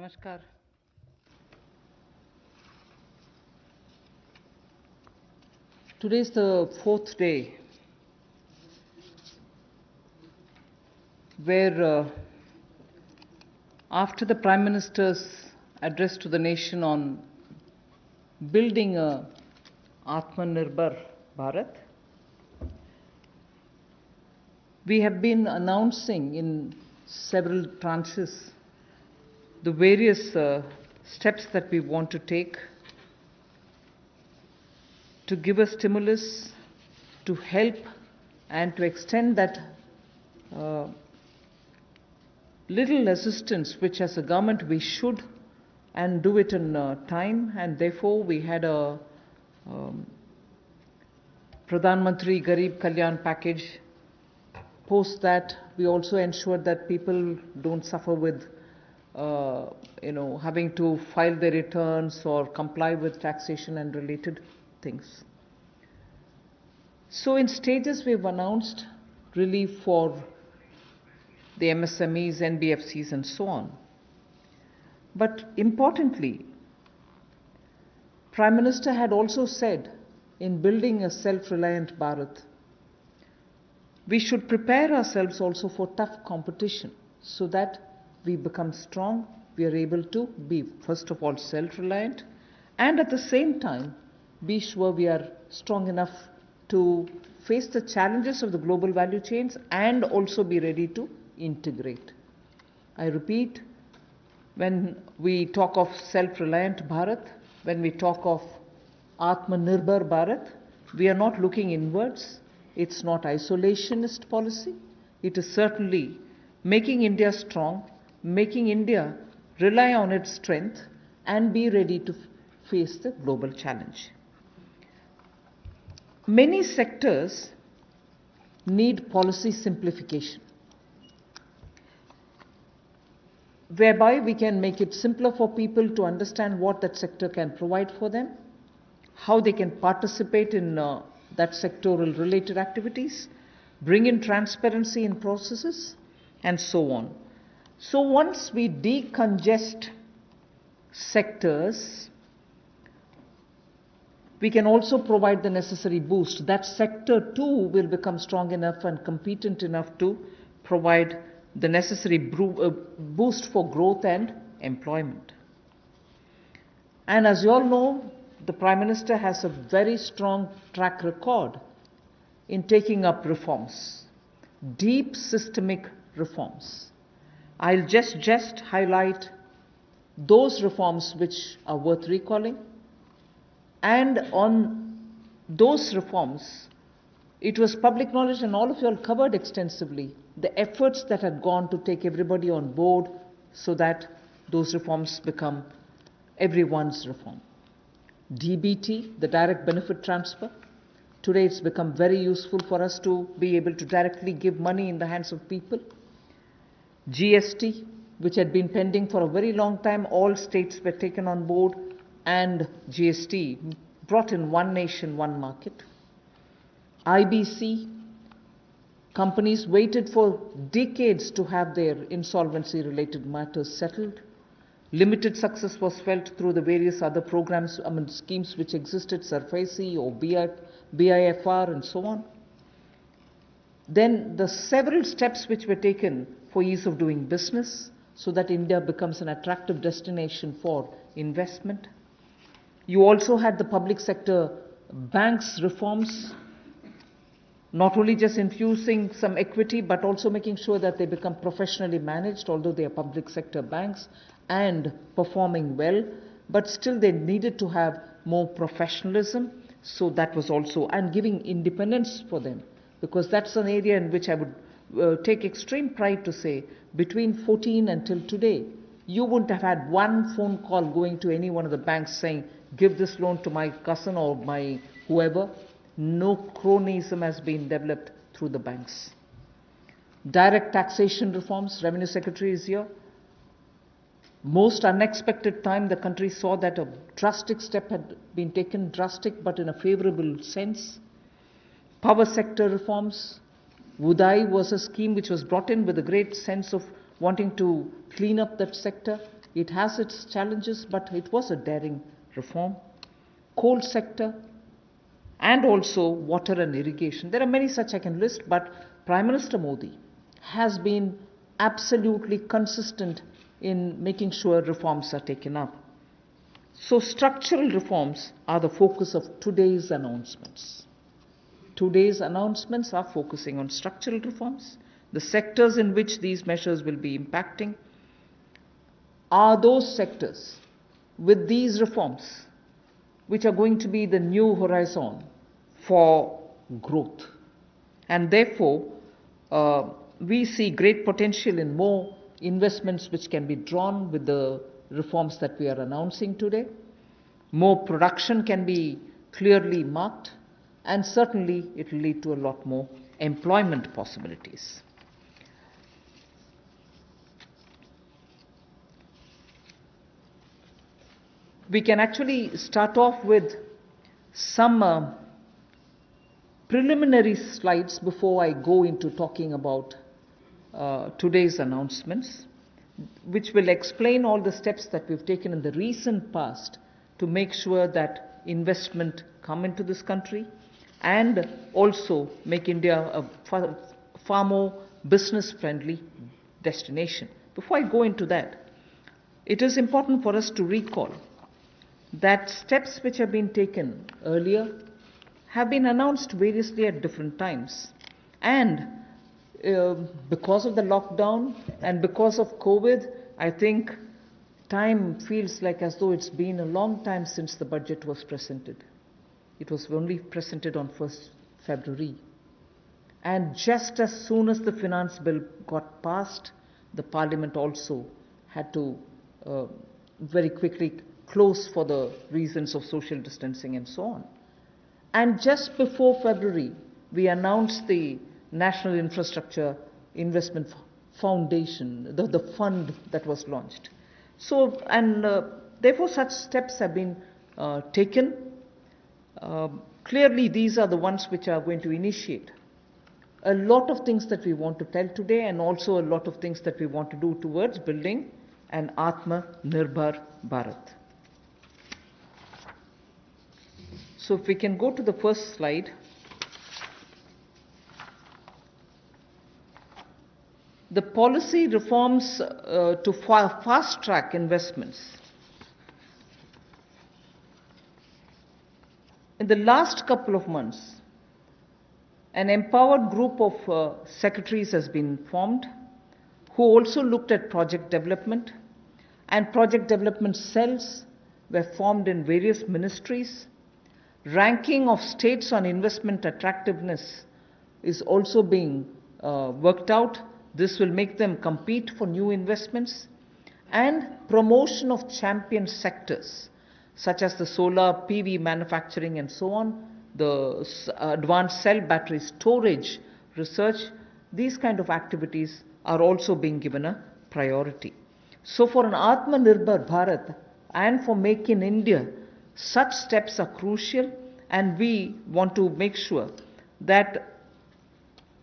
Namaskar. Today is the fourth day where, after the Prime Minister's address to the nation on building a Atmanirbhar Bharat, we have been announcing in several tranches the various steps that we want to take to give a stimulus, to help and to extend that little assistance which as a government we should and do it in time, and therefore we had a Pradhan Mantri Garib Kalyan package. Post that, we also ensured that people don't suffer with having to file their returns or comply with taxation and related things. So in stages we've announced relief for the MSMEs, NBFCs and so on. But importantly, Prime Minister had also said in building a self-reliant Bharat, we should prepare ourselves also for tough competition so that we become strong, we are able to be first of all self-reliant and at the same time be sure we are strong enough to face the challenges of the global value chains and also be ready to integrate. I repeat, when we talk of self-reliant Bharat, when we talk of Atmanirbhar Bharat, we are not looking inwards. It's not isolationist policy. It is certainly making India strong, making India rely on its strength and be ready to face the global challenge. Many sectors need policy simplification, whereby we can make it simpler for people to understand what that sector can provide for them, how they can participate in that sectoral related activities, bring in transparency in processes, and so on. So once we decongest sectors, we can also provide the necessary boost. That sector too will become strong enough and competent enough to provide the necessary boost for growth and employment. And as you all know, the Prime Minister has a very strong track record in taking up reforms, deep systemic reforms. I'll just highlight those reforms which are worth recalling. And on those reforms, it was public knowledge and all of you all covered extensively the efforts that had gone to take everybody on board so that those reforms become everyone's reform. DBT, the direct benefit transfer. Today it's become very useful for us to be able to directly give money in the hands of people. GST, which had been pending for a very long time, all states were taken on board and GST brought in one nation, one market. IBC, companies waited for decades to have their insolvency related matters settled. Limited success was felt through the various other programs, schemes which existed, SARFAESI or BIFR and so on. Then the several steps which were taken for ease of doing business so that India becomes an attractive destination for investment. You also had the public sector banks reforms, not only just infusing some equity but also making sure that they become professionally managed, although they are public sector banks and performing well, but still they needed to have more professionalism. So that was also, and giving independence for them, because that's an area in which I would take extreme pride to say, between 2014 until today, you wouldn't have had one phone call going to any one of the banks saying, give this loan to my cousin or my whoever. No cronyism has been developed through the banks. Direct taxation reforms, Revenue Secretary is here. Most unexpected time, the country saw that a drastic step had been taken, drastic but in a favorable sense. Power sector reforms. Udai was a scheme which was brought in with a great sense of wanting to clean up that sector. It has its challenges, but it was a daring reform. Coal sector and also water and irrigation. There are many such I can list, but Prime Minister Modi has been absolutely consistent in making sure reforms are taken up. So structural reforms are the focus of today's announcements. Today's announcements are focusing on structural reforms. The sectors in which these measures will be impacting are those sectors with these reforms which are going to be the new horizon for growth. And therefore, we see great potential in more investments which can be drawn with the reforms that we are announcing today. More production can be clearly marked, and certainly it will lead to a lot more employment possibilities. We can actually start off with some preliminary slides before I go into talking about today's announcements, which will explain all the steps that we've taken in the recent past to make sure that investment come into this country and also make India a far more business-friendly destination. Before I go into that, it is important for us to recall that steps which have been taken earlier have been announced variously at different times. And because of the lockdown and because of COVID, I think time feels like as though it's been a long time since the budget was presented. It was only presented on 1st February. And just as soon as the finance bill got passed, the Parliament also had to very quickly close for the reasons of social distancing and so on. And just before February, we announced the National Infrastructure Investment Foundation, the fund that was launched. So, and therefore such steps have been taken. Clearly these are the ones which are going to initiate a lot of things that we want to tell today, and also a lot of things that we want to do towards building an Atma-Nirbhar Bharat. So if we can go to the first slide. The policy reforms to fast-track investments. In the last couple of months, an empowered group of secretaries has been formed who also looked at project development, and project development cells were formed in various ministries. Ranking of states on investment attractiveness is also being worked out. This will make them compete for new investments, and promotion of champion sectors such as the solar PV manufacturing and so on, the advanced cell battery storage research. These kind of activities are also being given a priority. So for an Atma-Nirbhar Bharat and for Make in India, such steps are crucial, and we want to make sure that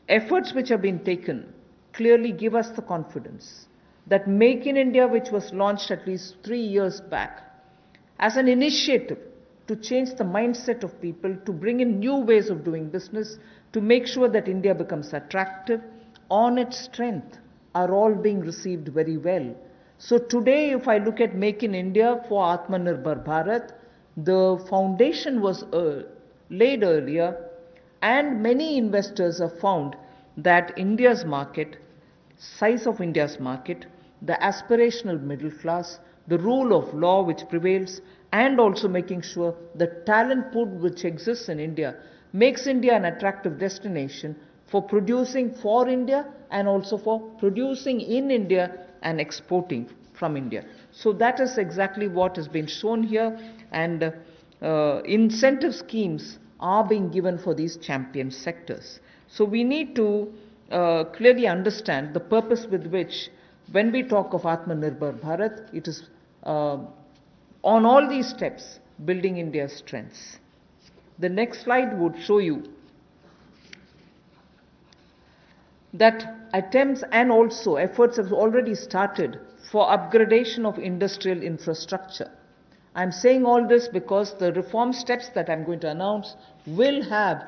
efforts which have been taken clearly give us the confidence that Make in India, which was launched at least 3 years back as an initiative to change the mindset of people, to bring in new ways of doing business, to make sure that India becomes attractive on its strength, are all being received very well. So today, if I look at Make in India for Atma-Nirbhar Bharat, the foundation was laid earlier, and many investors have found that India's market, size of India's market, the aspirational middle class, the rule of law which prevails, and also making sure the talent pool which exists in India makes India an attractive destination for producing for India and also for producing in India and exporting from India. So that is exactly what has been shown here, and incentive schemes are being given for these champion sectors. So we need to clearly understand the purpose with which, when we talk of Atma-Nirbhar Bharat, it is on all these steps building India's strengths. The next slide would show you that attempts and also efforts have already started for upgradation of industrial infrastructure. I'm saying all this because the reform steps that I'm going to announce will have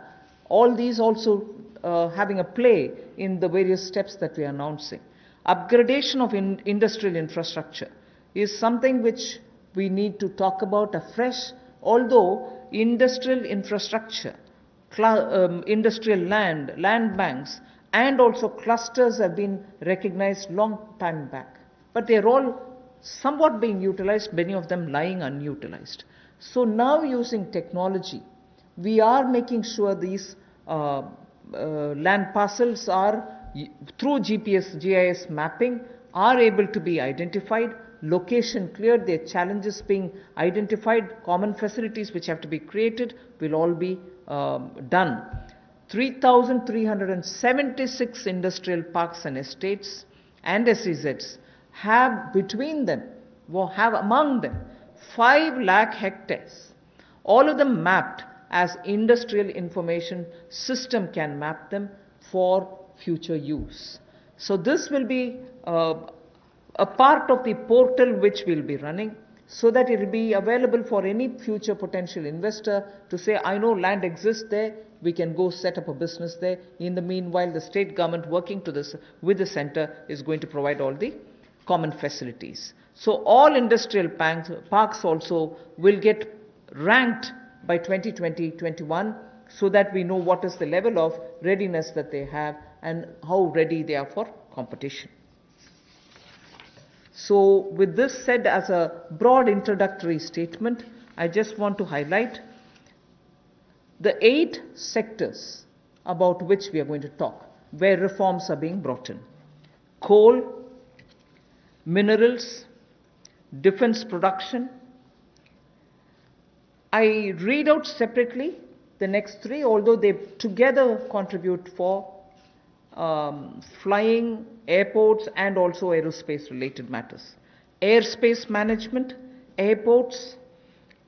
all these also having a play in the various steps that we are announcing. Upgradation of industrial infrastructure is something which we need to talk about afresh, although industrial infrastructure, industrial land banks, and also clusters have been recognized long time back. But they are all somewhat being utilized, many of them lying unutilized. So now using technology, we are making sure these land parcels are, through GPS, GIS mapping, are able to be identified, location cleared, their challenges being identified, common facilities which have to be created will all be done. 3,376 industrial parks and estates and SEZs have between them, have among them 5 lakh hectares, all of them mapped as industrial information system can map them for future use. So this will be a part of the portal which we'll be running, so that it will be available for any future potential investor to say, I know land exists there, we can go set up a business there. In the meanwhile, the state government working with the center is going to provide all the common facilities. So all industrial parks also will get ranked by 2020-21, so that we know what is the level of readiness that they have and how ready they are for competition. So with this said as a broad introductory statement, I just want to highlight the 8 sectors about which we are going to talk, where reforms are being brought in: coal, minerals, defense production. I read out separately the next 3, although they together contribute for flying, airports, and also aerospace related matters. Airspace management, airports,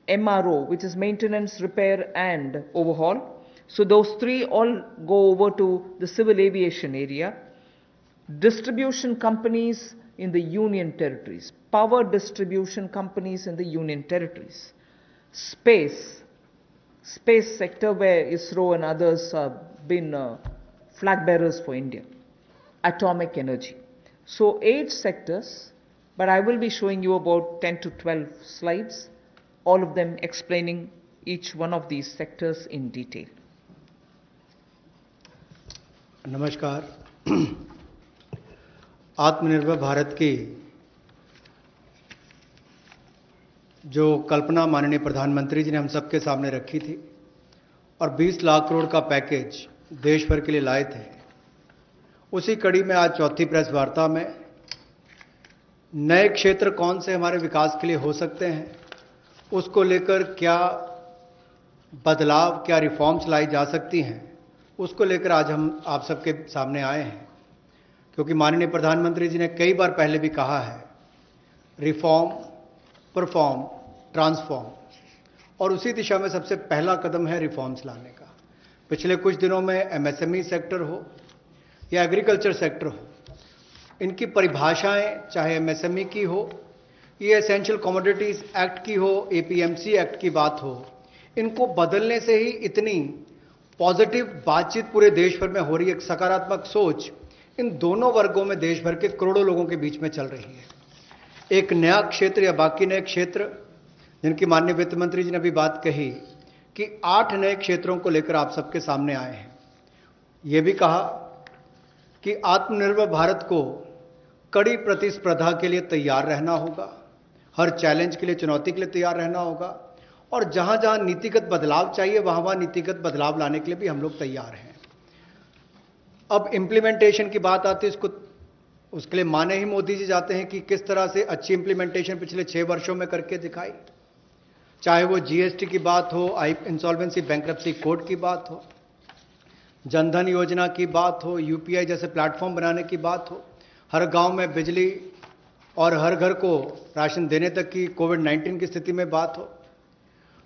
MRO, which is maintenance, repair and overhaul. So those 3 all go over to the civil aviation area. Distribution companies in the union territories, power distribution companies in the union territories. Space sector, where ISRO and others have been flag bearers for India. Atomic energy. So 8 sectors, but I will be showing you about 10 to 12 slides, all of them explaining each one of these sectors in detail. नमस्कार। आत्मनिर्भर भारत की जो कल्पना माननीय प्रधानमंत्री जी ने हम सबके सामने रखी थी और 20 लाख करोड़ का पैकेज देश भर के लिए लाए थे, उसी कड़ी में आज चौथी प्रेस वार्ता में नए क्षेत्र कौन से हमारे विकास के लिए हो सकते हैं, उसको लेकर क्या बदलाव, क्या रिफॉर्म्स लाई जा सकती हैं, उसको लेकर आज हम आप सबके सामने आए हैं। क्योंकि माननीय प्रधानमंत्री जी ने कई बार पहले भी कहा है, रिफॉर्म, परफॉर्म, ट्रांसफॉर्म, और उसी दिशा में सबसे पहला कदम है रिफॉर्म्स लाने का। पिछले कुछ दिनों में एमएसएमई सेक्टर हो या एग्रीकल्चर सेक्टर हो, इनकी परिभाषाएं चाहे एमएसएमई की हो, ये एसेंशियल कमोडिटीज एक्ट की हो, एपीएमसी एक्ट की बात हो, इनको बदलने से ही इतनी पॉजिटिव बातचीत पूरे देश भर में हो रही है, एक सकारात्मक सोच इन दोनों वर्गों में देश भर के करोड़ों लोगों के बीच में चल रही है। एक नया क्षेत्र या बाकी नए क्षेत्र, जिनकी माननीय वित्त मंत्री जी ने भी बात कही कि 8 नए क्षेत्रों को लेकर आप सबके सामने आए हैं। ये भी कहा कि आत्मनिर्भर भारत को कड़ी प्रतिस्पर्धा के लिए तैयार रहना होगा, हर चैलेंज के लिए, चुनौती के लिए तैयार रहना होगा, और जहां जहां नीतिगत बदलाव चाहिए वहां वहां नीतिगत बदलाव लाने के लिए भी हम लोग तैयार हैं। अब इंप्लीमेंटेशन की बात आती है, उसके लिए माने ही मोदी जी जाते हैं कि किस तरह से अच्छी इंप्लीमेंटेशन पिछले 6 वर्षों में करके दिखाई, चाहे वो जीएसटी की बात हो, इंसॉल्वेंसी बैंक्रप्सी कोड की बात हो, जनधन योजना की बात हो, यूपीआई जैसे प्लेटफॉर्म बनाने की बात हो, हर गांव में बिजली और हर घर को राशन देने तक की कोविड-19 की स्थिति में बात हो।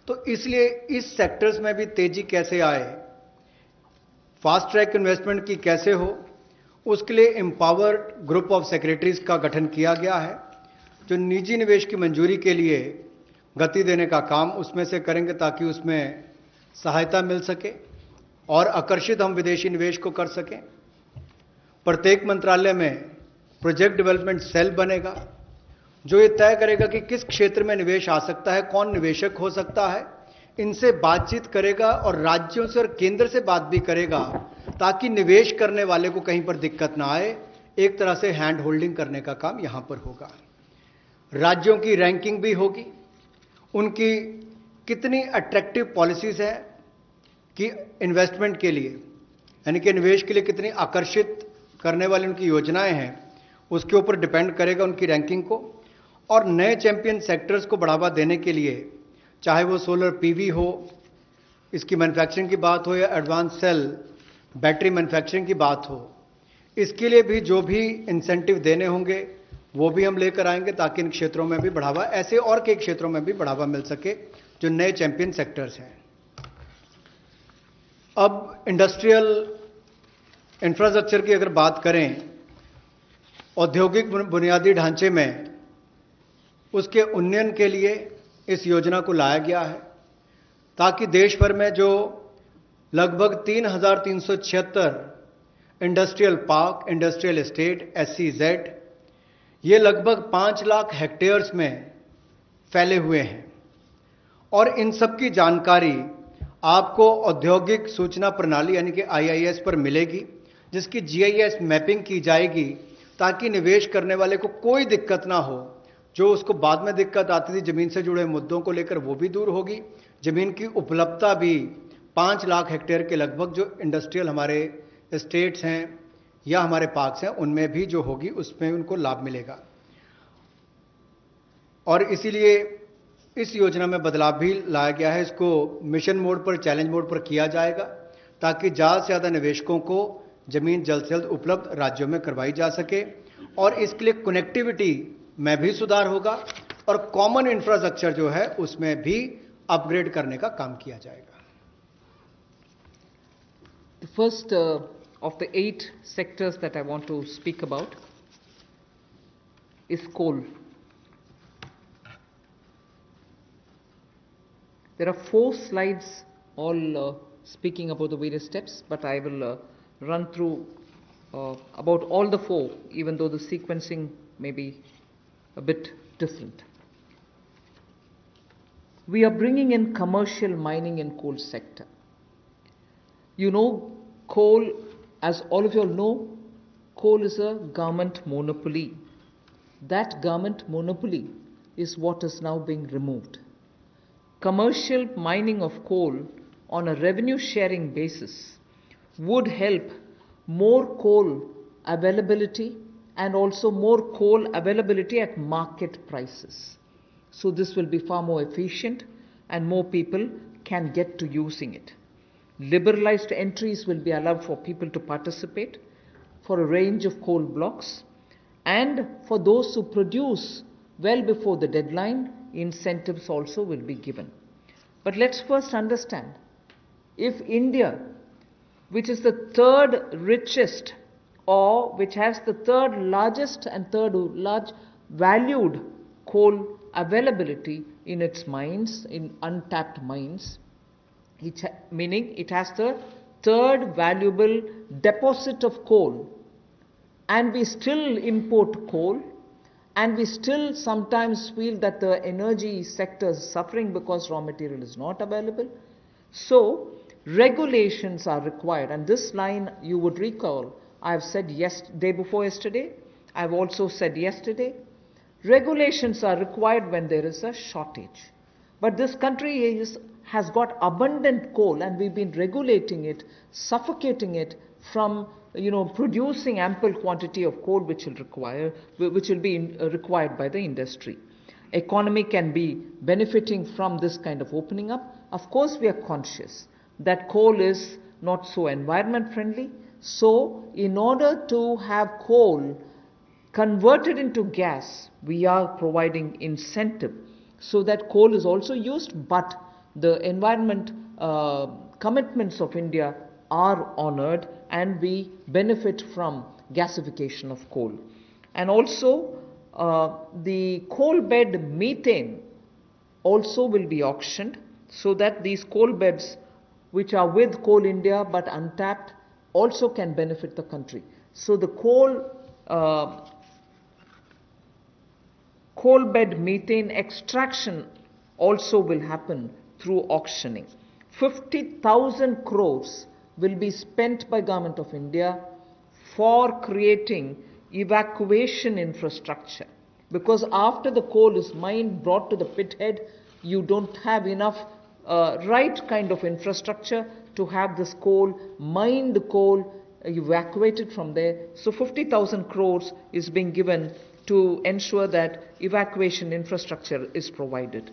तो इसलिए इस सेक्टर्स में भी तेजी कैसे आए, फास्ट ट्रैक इन्वेस्टमेंट की कैसे हो, उसके लिए एम्पावर्ड ग्रुप ऑफ सेक्रेटरीज का गठन किया गया है जो निजी निवेश की मंजूरी के लिए गति देने का काम उसमें से करेंगे ताकि उसमें सहायता मिल सके और आकर्षित हम विदेशी निवेश को कर सकें। प्रत्येक मंत्रालय में प्रोजेक्ट डेवलपमेंट सेल बनेगा जो ये तय करेगा कि किस क्षेत्र में निवेश आ सकता है, कौन निवेशक हो सकता है, इनसे बातचीत करेगा और राज्यों से और केंद्र से बात भी करेगा ताकि निवेश करने वाले को कहीं पर दिक्कत ना आए। एक तरह से हैंड होल्डिंग करने का काम यहां पर होगा। राज्यों की रैंकिंग भी होगी, उनकी कितनी अट्रैक्टिव पॉलिसीज है कि इन्वेस्टमेंट के लिए, यानी कि निवेश के लिए कितनी आकर्षित करने वाली उनकी योजनाएं हैं, उसके ऊपर डिपेंड करेगा उनकी रैंकिंग को। और नए चैंपियन सेक्टर्स को बढ़ावा देने के लिए, चाहे वो सोलर पीवी हो, इसकी मैन्युफैक्चरिंग की बात हो, या एडवांस सेल बैटरी मैन्युफैक्चरिंग की बात हो, इसके लिए भी जो भी इंसेंटिव देने होंगे वो भी हम लेकर आएंगे ताकि इन क्षेत्रों में भी बढ़ावा, ऐसे और कई क्षेत्रों में भी बढ़ावा मिल सके जो नए चैंपियन सेक्टर्स हैं। अब इंडस्ट्रियल इंफ्रास्ट्रक्चर की अगर बात करें, औद्योगिक बुनियादी ढांचे में उसके उन्नयन के लिए इस योजना को लाया गया है ताकि देश भर में जो लगभग 3,376 industrial park, industrial estate, SEZ, ये लगभग 5 लाख हेक्टेयर्स में फैले हुए हैं और इन सब की जानकारी आपको औद्योगिक सूचना प्रणाली यानी कि IIS पर मिलेगी, जिसकी GIS मैपिंग की जाएगी ताकि निवेश करने वाले को कोई दिक्कत ना हो। जो उसको बाद में दिक्कत आती थी जमीन से जुड़े मुद्दों को लेकर, वो भी दूर होगी। जमीन की उपलब्धता भी 5 लाख हेक्टेयर के लगभग जो इंडस्ट्रियल हमारे स्टेट्स हैं या हमारे पार्क्स हैं उनमें भी जो होगी उसमें उनको लाभ मिलेगा। और इसीलिए इस योजना में बदलाव भी लाया गया है। इसको मिशन मोड पर, चैलेंज मोड पर किया जाएगा ताकि ज़्यादा से ज़्यादा निवेशकों को जमीन जल्द से जल्द उपलब्ध राज्यों में करवाई जा सके और इसके लिए कनेक्टिविटी में भी सुधार होगा और कॉमन इंफ्रास्ट्रक्चर जो है उसमें भी अपग्रेड करने का काम किया जाएगा। The first of the 8 sectors that I want to speak about is coal. There are 4 slides all speaking about the various steps, but I will run through about all the 4, even though the sequencing may be a bit different. We are bringing in commercial mining in coal sector. You know, coal, as all of you all know, coal is a government monopoly. That government monopoly is what is now being removed. Commercial mining of coal on a revenue sharing basis would help more coal availability and also more coal availability at market prices. So this will be far more efficient and more people can get to using it. Liberalized entries will be allowed for people to participate for a range of coal blocks, and for those who produce well before the deadline, incentives also will be given. But let's first understand, if India, which is the 3rd richest or which has the 3rd largest and 3rd large valued coal availability in its mines, in untapped mines, meaning it has the 3rd valuable deposit of coal, and we still import coal, and we still sometimes feel that the energy sector is suffering because raw material is not available. So regulations are required, and this line you would recall I have said day before yesterday, I have also said yesterday, regulations are required when there is a shortage. But this country has got abundant coal, and we've been regulating it, suffocating it from producing ample quantity of coal which will be required by the industry. Economy can be benefiting from this kind of opening up. Of course, we are conscious that coal is not so environment friendly. So in order to have coal converted into gas, we are providing incentive so that coal is also used, but the environment commitments of India are honored and we benefit from gasification of coal. And also the coal bed methane also will be auctioned, so that these coal beds which are with Coal India but untapped also can benefit the country. So the coal bed methane extraction also will happen through auctioning. 50,000 crores will be spent by Government of India for creating evacuation infrastructure, because after the coal is mined, brought to the pit head, you don't have enough right kind of infrastructure to have this coal, mined coal, evacuated from there. So 50,000 crores is being given to ensure that evacuation infrastructure is provided.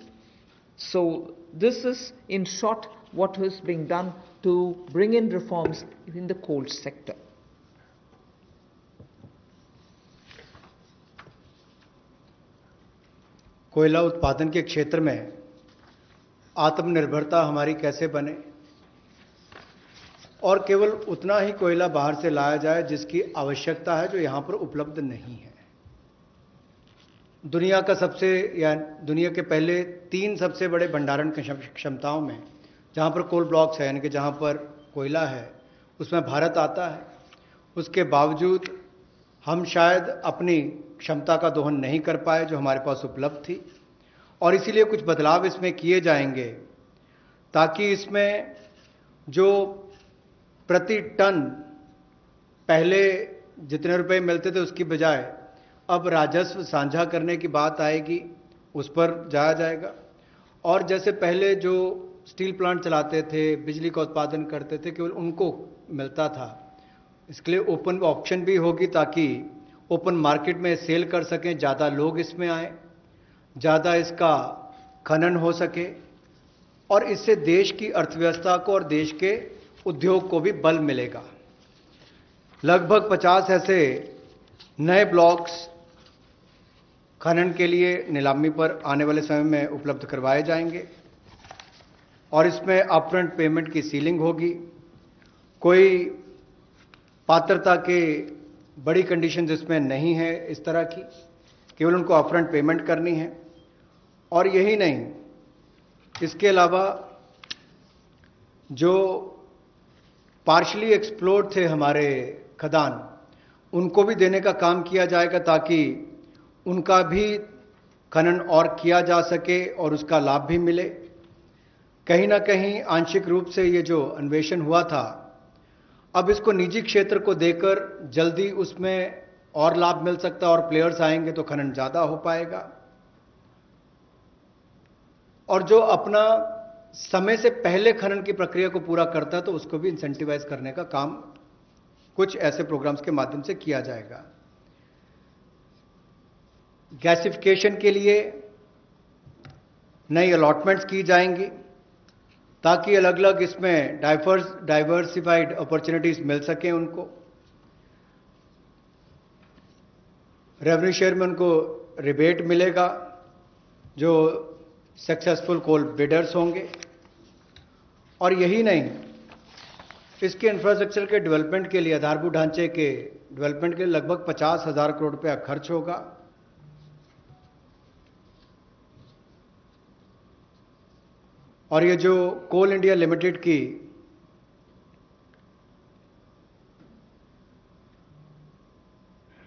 So this is in short what is being done to bring in reforms in the coal sector. कोयला उत्पादन के क्षेत्र में आत्मनिर्भरता हमारी कैसे बने और केवल उतना ही कोयला बाहर से लाया जाए जिसकी आवश्यकता है, जो यहां पर उपलब्ध नहीं है। दुनिया के पहले 3 सबसे बड़े भंडारण क्षमताओं में जहां पर कोल ब्लॉक्स है, यानी कि जहां पर कोयला है, उसमें भारत आता है। उसके बावजूद हम शायद अपनी क्षमता का दोहन नहीं कर पाए जो हमारे पास उपलब्ध थी, और इसीलिए कुछ बदलाव इसमें किए जाएंगे ताकि इसमें जो प्रति टन पहले जितने रुपए मिलते थे उसकी बजाय अब राजस्व साझा करने की बात आएगी, उस पर जाया जाएगा। और जैसे पहले जो स्टील प्लांट चलाते थे, बिजली का उत्पादन करते थे, केवल उनको मिलता था। इसके लिए ओपन ऑक्शन भी होगी ताकि ओपन मार्केट में सेल कर सकें, ज़्यादा लोग इसमें आए, ज़्यादा इसका खनन हो सके, और इससे देश की अर्थव्यवस्था को और देश के उद्योग को भी बल मिलेगा। लगभग 50 ऐसे नए ब्लॉक्स खनन के लिए नीलामी पर आने वाले समय में उपलब्ध करवाए जाएंगे, और इसमें अपफ्रंट पेमेंट की सीलिंग होगी। कोई पात्रता के बड़ी कंडीशंस इसमें नहीं है इस तरह की, केवल उनको अपफ्रंट पेमेंट करनी है। और यही नहीं, इसके अलावा जो पार्शली एक्सप्लोर्ड थे हमारे खदान, उनको भी देने का काम किया जाएगा ताकि उनका भी खनन और किया जा सके और उसका लाभ भी मिले। कहीं ना कहीं आंशिक रूप से ये जो अन्वेषण हुआ था, अब इसको निजी क्षेत्र को देकर जल्दी उसमें और लाभ मिल सकता है, और प्लेयर्स आएंगे तो खनन ज़्यादा हो पाएगा। और जो अपना समय से पहले खनन की प्रक्रिया को पूरा करता है तो उसको भी इंसेंटिवाइज करने का काम कुछ ऐसे प्रोग्राम्स के माध्यम से किया जाएगा। गैसिफिकेशन के लिए नई अलॉटमेंट्स की जाएंगी ताकि अलग अलग इसमें डाइवर्सिफाइड अपॉर्चुनिटीज मिल सकें उनको। रेवेन्यू शेयर में उनको रिबेट मिलेगा जो सक्सेसफुल कोल बिडर्स होंगे। और यही नहीं, इसके इंफ्रास्ट्रक्चर के डेवलपमेंट के लिए, आधारभूत ढांचे के डेवलपमेंट के लिए लगभग 50,000 करोड़ रुपया खर्च होगा। और ये जो कोल इंडिया लिमिटेड की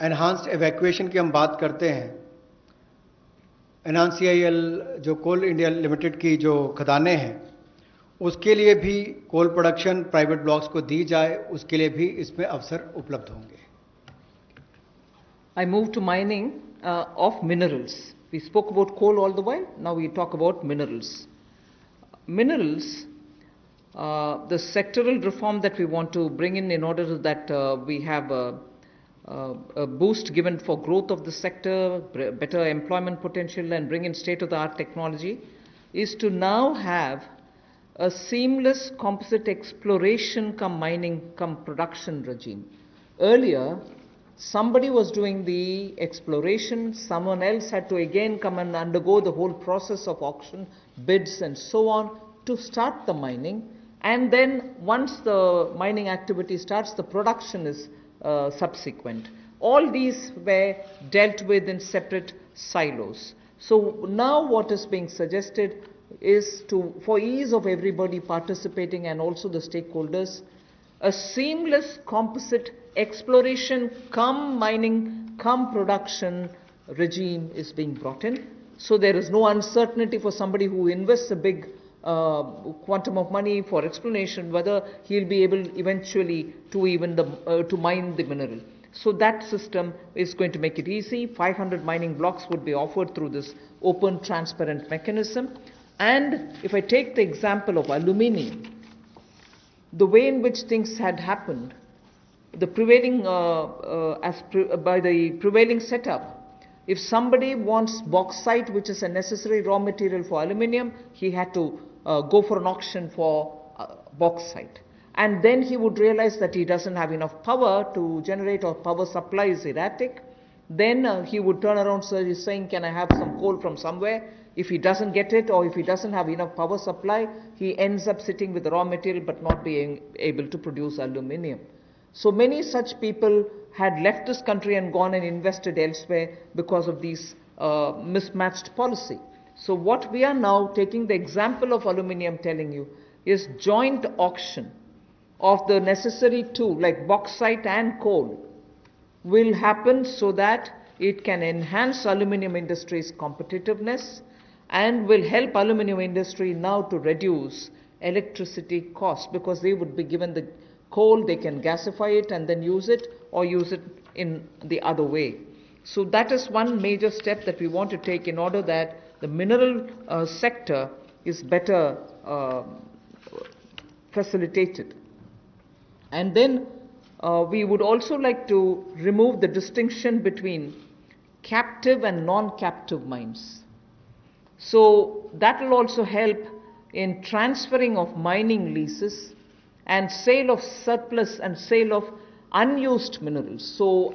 एनहांस्ड एवैक्यूएशन की हम बात करते हैं, एनहांस-CIL जो कोल इंडिया लिमिटेड की जो खदानें हैं, उसके लिए भी कोल प्रोडक्शन प्राइवेट ब्लॉक्स को दी जाए, उसके लिए भी इसमें अवसर उपलब्ध होंगे। I move to mining of minerals. We spoke about coal all the while, now we talk about minerals. Minerals, the sectoral reform that we want to bring in order that we have a boost given for growth of the sector, better employment potential, and bring in state-of-the-art technology, is to now have a seamless composite exploration cum mining cum production regime. Earlier, somebody was doing the exploration, someone else had to again come and undergo the whole process of auction, bids and so on to start the mining, and then once the mining activity starts, the production is subsequent. All these were dealt with in separate silos. So now what is being suggested is to, for ease of everybody participating and also the stakeholders, a seamless composite exploration cum mining cum production regime is being brought in. So there is no uncertainty for somebody who invests a big quantum of money for exploration whether he'll be able eventually to even to mine the mineral. So that system is going to make it easy. 500 mining blocks would be offered through this open, transparent mechanism. And if I take the example of aluminium, the way in which things had happened, the prevailing by the prevailing setup, if somebody wants bauxite, which is a necessary raw material for aluminium, he had to go for an auction for bauxite. And then he would realize that he doesn't have enough power to generate, or power supply is erratic. Then he would turn around saying, can I have some coal from somewhere? If he doesn't get it, or if he doesn't have enough power supply, he ends up sitting with the raw material but not being able to produce aluminium. So many such people had left this country and gone and invested elsewhere because of these mismatched policy. So what we are now taking the example of aluminium telling you is joint auction of the necessary two, like bauxite and coal, will happen so that it can enhance aluminium industry's competitiveness and will help aluminium industry now to reduce electricity costs, because they would be given the coal, they can gasify it and then use it, or use it in the other way. So that is one major step that we want to take in order that the mineral sector is better facilitated. And then we would also like to remove the distinction between captive and non-captive mines. So that will also help in transferring of mining leases and sale of surplus and sale of unused minerals. So